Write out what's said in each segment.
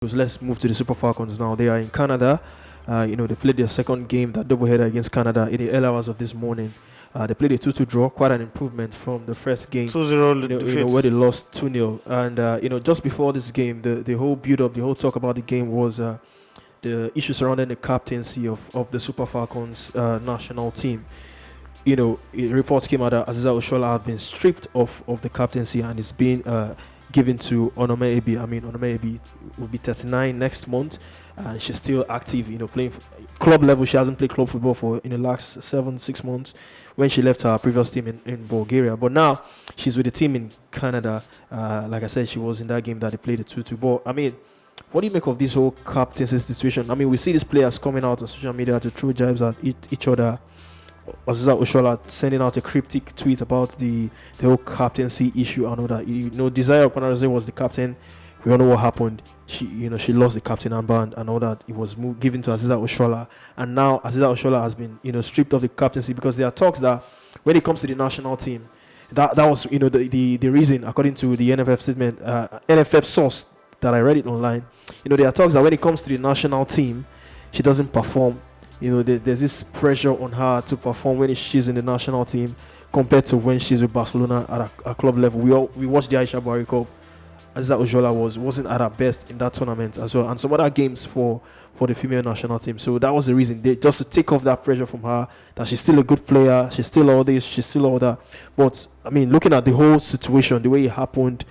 Let's move to the Super Falcons now. They are in Canada. They played their second game, that doubleheader against Canada, in the early hours of this morning. They played a 2-2 draw, quite an improvement from the first game. 2-0 where they lost 2-0. And, just before this game, the whole build-up, the whole talk about the game was the issue surrounding the captaincy of the Super Falcons national team. Reports came out that Asisat Oshoala have been stripped of the captaincy and it's been given to Onome Ebi. Onome Ebi will be 39 next month, and she's still active, playing club level. She hasn't played club football for in the last 7-6 months when she left her previous team in Bulgaria. But now she's with the team in Canada. Like I said, she was in that game that they played the 2-2. But what do you make of this whole captaincy situation? We see these players coming out on social media to throw jibes at each other. Asisat Oshoala sending out a cryptic tweet about the whole captaincy issue and all that. Desire Oparanozie was the captain. We all know what happened. She lost the captain armband and all that. It was given to Asisat Oshoala, and now Asisat Oshoala has been stripped of the captaincy because there are talks that when it comes to the national team, that was the reason, according to the NFF statement, NFF source that I read it online. There are talks that when it comes to the national team, she doesn't perform. There's this pressure on her to perform when she's in the national team compared to when she's with Barcelona at a club level. We watched the Aisha Buhari Cup. Asisat Oshoala wasn't at her best in that tournament as well, and some other games for the female national team. So that was the reason, just to take off that pressure from her, that she's still a good player, she's still all this, she's still all that. But looking at the whole situation, the way it happened,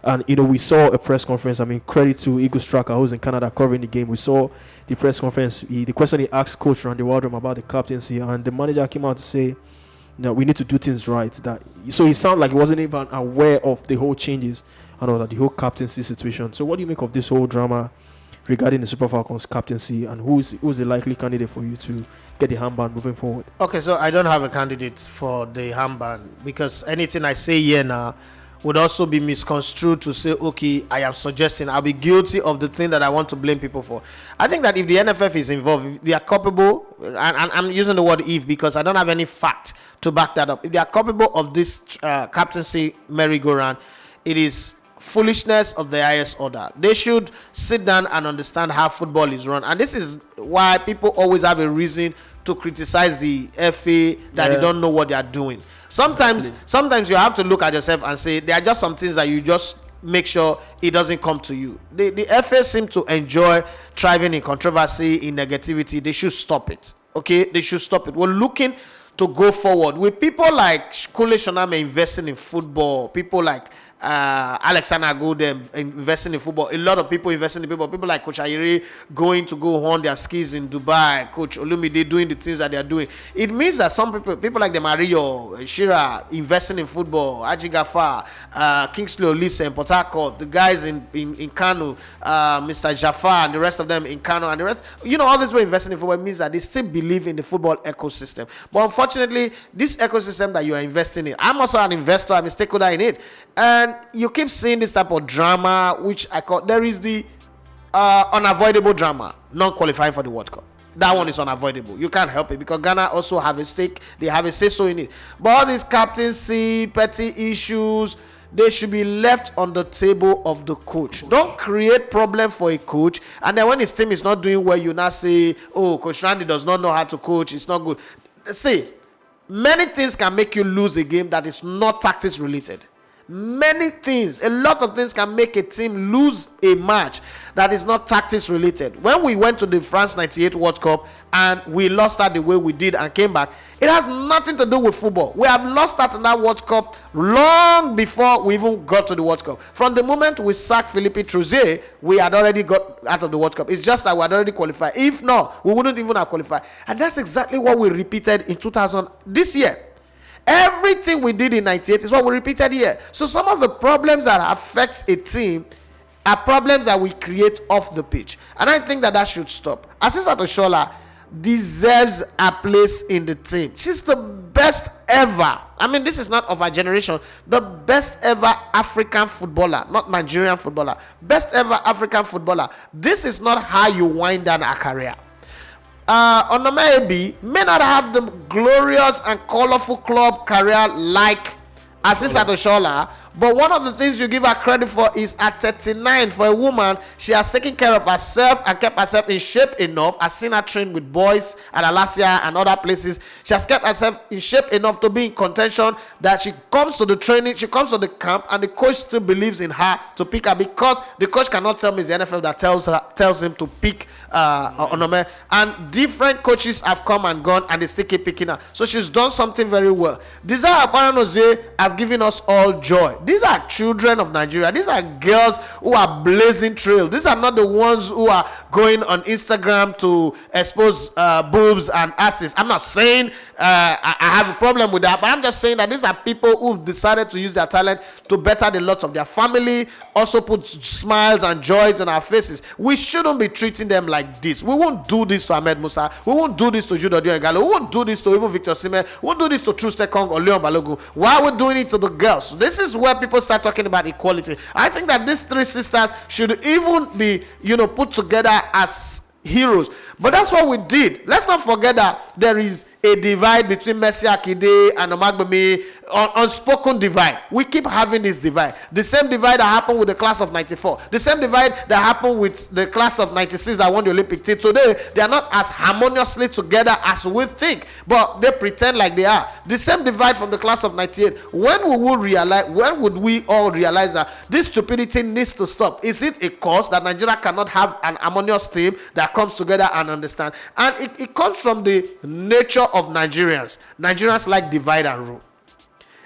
and we saw a press conference. Credit to Eagle Straka, who's in Canada covering the game. We saw the press conference. The question he asked Coach Randy Waldrum about the captaincy, and the manager came out to say that we need to do things right. So he sounded like he wasn't even aware of the whole changes and all that, the whole captaincy situation. So what do you make of this whole drama regarding the Super Falcons captaincy, and who's the likely candidate for you to get the handband moving forward? Okay, so I don't have a candidate for the handband because anything I say here now would also be misconstrued to say, okay, I am suggesting I'll be guilty of the thing that I want to blame people for. I think that if the NFF is involved, if they are culpable, and I'm using the word if because I don't have any fact to back that up. If they are culpable of this captaincy merry-go-round, it is foolishness of the highest order. They should sit down and understand how football is run. And this is why people always have a reason to criticize the FA that they don't know what they are doing. Sometimes you have to look at yourself and say there are just some things that you just make sure it doesn't come to you. The FA seem to enjoy thriving in controversy, in negativity. They should stop it. Okay, they should stop it. We're looking to go forward with people like Kunle Shoname investing in football, people like Alexander Golden investing in football, a lot of people investing in people like Coach Ayere going to go on their skis in Dubai, Coach Olumide doing the things that they are doing. It means that some people like the Mario Shira investing in football, Aji Gafar, Kingsley Olise in Port Harcourt, the guys in Kano, Mr. Jafar and the rest of them in Kano and the rest, all this way investing in football. It means that they still believe in the football ecosystem. But unfortunately, this ecosystem that you are investing in, I'm also an investor, I'm a stakeholder in it, and you keep seeing this type of drama, which I call, there is the unavoidable drama, not qualifying for the World Cup. That one is unavoidable. You can't help it because Ghana also have a stake. They have a say-so in it. But all these captaincy, petty issues, they should be left on the table of the coach. Don't create problem for a coach, and then when his team is not doing well, you now say, oh, Coach Randy does not know how to coach. It's not good. See, many things can make you lose a game that is not tactics related. Many things, a lot of things can make a team lose a match that is not tactics related. When we went to the France 98 World Cup and we lost that the way we did and came back, it has nothing to do with football. We have lost that in that World Cup long before we even got to the World Cup. From the moment we sacked Philippe Troussier, we had already got out of the World Cup. It's just that we had already qualified. If not, we wouldn't even have qualified. And that's exactly what we repeated in 2000 this year. Everything we did in 98 is what we repeated here. So some of the problems that affect a team are problems that we create off the pitch. And I think that should stop. Asisat Oshoala deserves a place in the team. She's the best ever. This is not of our generation. The best ever African footballer, not Nigerian footballer. Best ever African footballer. This is not how you wind down a career. Onome Ebi may not have the glorious and colorful club career like Asisat Oshoala, But one of the things you give her credit for is at 39, for a woman, she has taken care of herself and kept herself in shape enough. I've seen her train with boys at Alasia and other places. She has kept herself in shape enough to be in contention that she comes to the training, she comes to the camp, and the coach still believes in her to pick her, because the coach cannot tell me it's the NFL that tells him to pick Onome. And different coaches have come and gone, and they still keep picking her. So she's done something very well. These are Oparanozie have given us all joy. These are children of Nigeria. These are girls who are blazing trails. These are not the ones who are going on Instagram to expose boobs and asses. I'm not saying I have a problem with that, but I'm just saying that these are people who've decided to use their talent to better the lot of their family, also put smiles and joys in our faces. We shouldn't be treating them like this. We won't do this to Ahmed Musa. We won't do this to Jude Odion. We won't do this to even Victor Osimhen. We won't do this to Tussle or Leon Balogun. Why are we doing it to the girls? This is where people start talking about equality. I think that these three sisters should even be, put together as heroes. But that's what we did. Let's not forget that there is a divide between Mercy Akide and Omagbemi, unspoken divide. We keep having this divide. The same divide that happened with the class of 94. The same divide that happened with the class of 96 that won the Olympic team. Today, they are not as harmoniously together as we think, but they pretend like they are. The same divide from the class of 98. When would we all realize that this stupidity needs to stop? Is it a cause that Nigeria cannot have an harmonious team that comes together and understand? And it comes from the nature of Nigerians. Nigerians like divide and rule.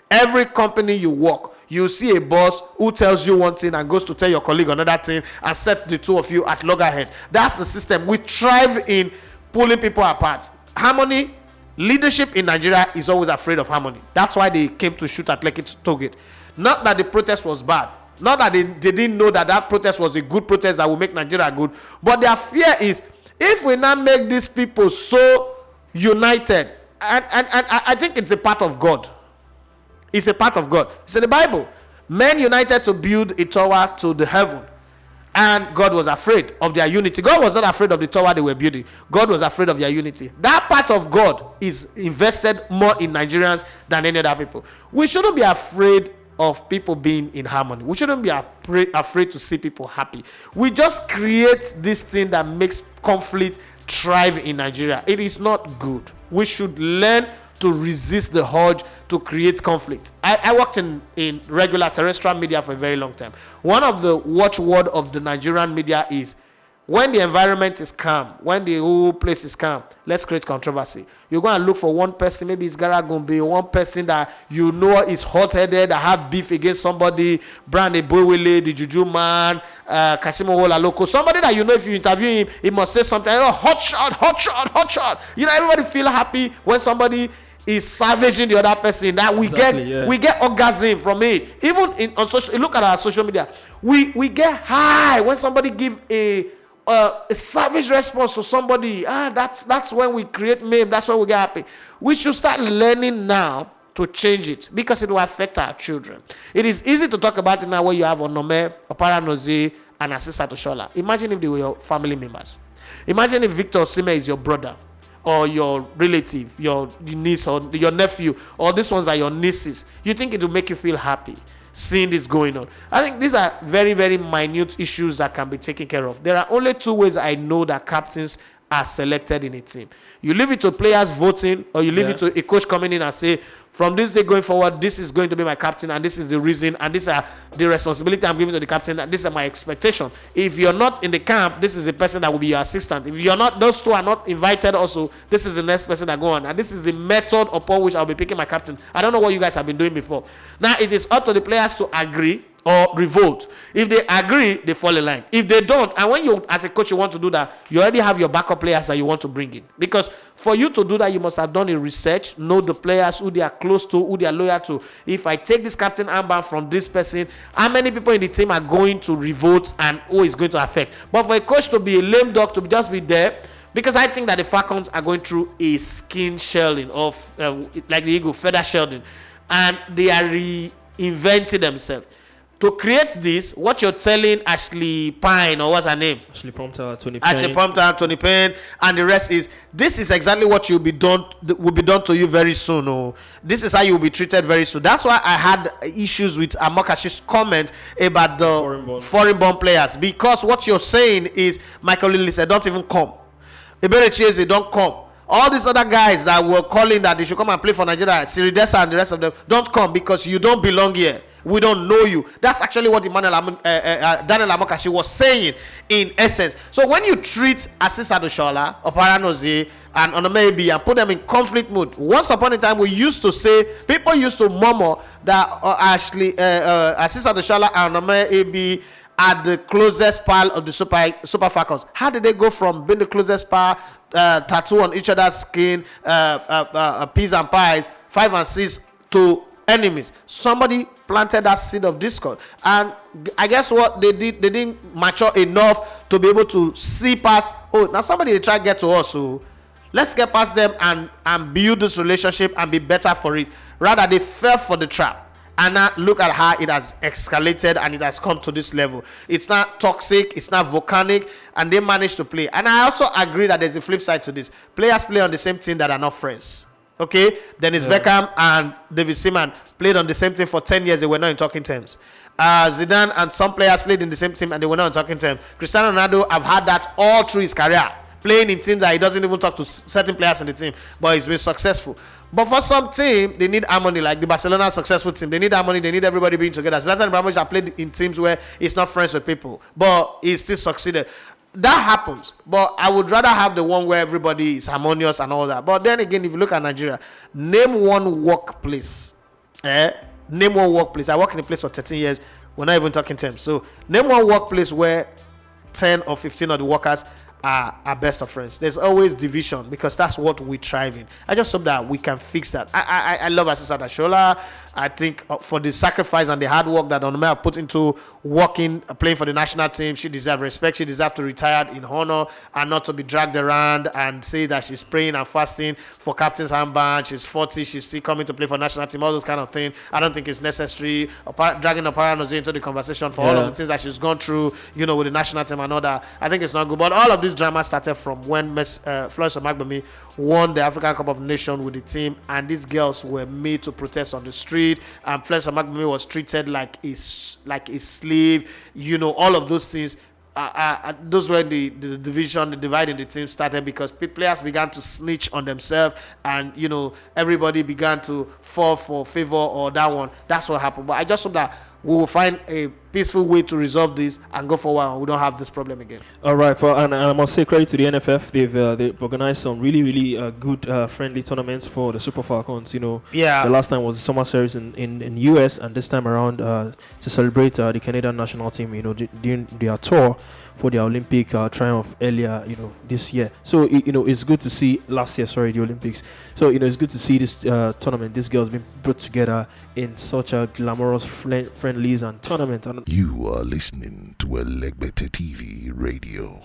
Every company you work, you see a boss who tells you one thing and goes to tell your colleague another thing and set the two of you at loggerheads. That's the system. We thrive in pulling people apart. Harmony, leadership in Nigeria is always afraid of harmony. That's why they came to shoot at Lekki Tollgate. Not that the protest was bad. Not that they didn't know that protest was a good protest that will make Nigeria good. But their fear is, if we now make these people so united, and I think it's a part of God. It's a part of God. It's in the Bible. Men united to build a tower to the heaven, and God was afraid of their unity. God was not afraid of the tower they were building. God was afraid of their unity. That part of God is invested more in Nigerians than any other people. We shouldn't be afraid of people being in harmony. We shouldn't be afraid to see people happy. We just create this thing that makes conflict thrive in Nigeria. It is not good. We should learn to resist the urge to create conflict. I worked in regular terrestrial media for a very long time. One of the watchword of the Nigerian media is, when the environment is calm, when the whole place is calm, let's create controversy. You're going to look for one person, maybe it's Garagumbe, one person that is hot-headed, that have beef against somebody, Brand Eboewele, the Juju man, Kashimo Wolaloko, somebody that if you interview him, he must say something, hot shot, hot shot, hot shot. Everybody feel happy when somebody is savaging the other person. That we get orgasm from it. Even on social, look at our social media. We get high when somebody give a savage response to somebody. That's when we create meme. That's when we get happy. We should start learning now to change it, because it will affect our children. It is easy to talk about it now when you have Onome, Oparanozie, and Asisat Oshoala. Imagine if they were your family members. Imagine if Victor Osimhen is your brother, or your relative, your niece, or your nephew, or these ones are your nieces. You think it will make you feel happy seeing this going on? I think these are very, very minute issues that can be taken care of. There are only two ways I know that captains are selected in a team. You leave it to players voting, or you leave it to a coach coming in and say, from this day going forward, this is going to be my captain, and this is the reason, and these are the responsibility I'm giving to the captain, and these are my expectation. If you're not in the camp, this is the person that will be your assistant. If you're not, those two are not invited also, this is the next person that go on, and this is the method upon which I'll be picking my captain. I don't know what you guys have been doing before. Now it is up to the players to agree or revolt. If they agree, they fall in line. If they don't, and when you as a coach you want to do that, you already have your backup players that you want to bring in, because for you to do that, you must have done a research, know the players, who they are close to, who they are loyal to. If I take this captain armband from this person, how many people in the team are going to revolt, and who is going to affect? But for a coach to be a lame duck, to just be there, because I think that the Falcons are going through a skin shelling of like the eagle, feather shelling, and they are reinventing themselves. to create this, what you're telling Ashley Pine, or what's her name? Ashley Prompter, Tony Payne, and the rest is, this is exactly what will be done to you very soon. Oh, this is how you will be treated very soon. That's why I had issues with Amokashi's comment about the foreign-born players, because what you're saying is Michael Lilly said, don't even come. Eberechieze, don't come. All these other guys that were calling that they should come and play for Nigeria, Siridesa and the rest of them, don't come because you don't belong here. We don't know you. That's actually what Daniel Amokashi was saying in essence. So when you treat Asisat Oshoala, Oparanozie, and Onome Ebi and put them in conflict mode, once upon a time people used to murmur that Asisat Oshoala and Onome Ebi are the closest pal of the Super Falcons. How did they go from being the closest pal, tattoo on each other's skin, peas and pies, 5 and 6, to enemies? Somebody planted that seed of discord, and I guess what they didn't mature enough to be able to see past. Oh, now somebody they try to get to us, so let's get past them and build this relationship and be better for it. Rather, they fell for the trap, and now look at how it has escalated and it has come to this level. It's not toxic, it's not volcanic, and they managed to play. And I also agree that there's a flip side to this. Players play on the same team that are not friends. Okay, Dennis Beckham and David Seaman played on the same team for 10 years. They were not in talking terms. Zidane and some players played in the same team and they were not in talking terms. Cristiano Ronaldo have had that all through his career, playing in teams that he doesn't even talk to certain players in the team, but he's been successful. But for some team, they need harmony, like the Barcelona successful team. They need harmony. They need everybody being together. Zlatan Ibrahimovic has played in teams where he's not friends with people, but he still succeeded. That happens, but I would rather have the one where everybody is harmonious and all that. But then again, if you look at Nigeria, name one workplace. Name one workplace. I work in a place for 13 years. We're not even talking terms. So name one workplace where 10 or 15 of the workers are best of friends. There's always division because that's what we thrive in. I just hope that we can fix that. I love Asisat Oshoala. I think for the sacrifice and the hard work that Onome put into playing for the national team, she deserves respect. She deserves to retire in honor and not to be dragged around and say that she's praying and fasting for captain's armband. She's 40, she's still coming to play for national team, all those kind of things. I don't think it's necessary. Dragging Oparanozie into the conversation for all of the things that she's gone through, with the national team and all that. I think it's not good. But all of this drama started from when Florence Omagbemi won the African Cup of Nations with the team, and these girls were made to protest on the street, and Florence Omagbemi was treated like a slave. All of those things. Those were the division, the divide in the team started because players began to snitch on themselves, and everybody began to fall for favor or that one. That's what happened. But I just hope that we will find a peaceful way to resolve this and go forward, and we don't have this problem again. All right, and I must say credit to the NFF. They've organized some really good friendly tournaments for the Super Falcons. The last time was the summer series in US, and this time around to celebrate the Canadian national team. During their tour for their Olympic triumph earlier, this year. So it's good to see the Olympics. So it's good to see this tournament. These girls being put together in such a glamorous friendlies and tournament. You are listening to Elegbete TV Radio.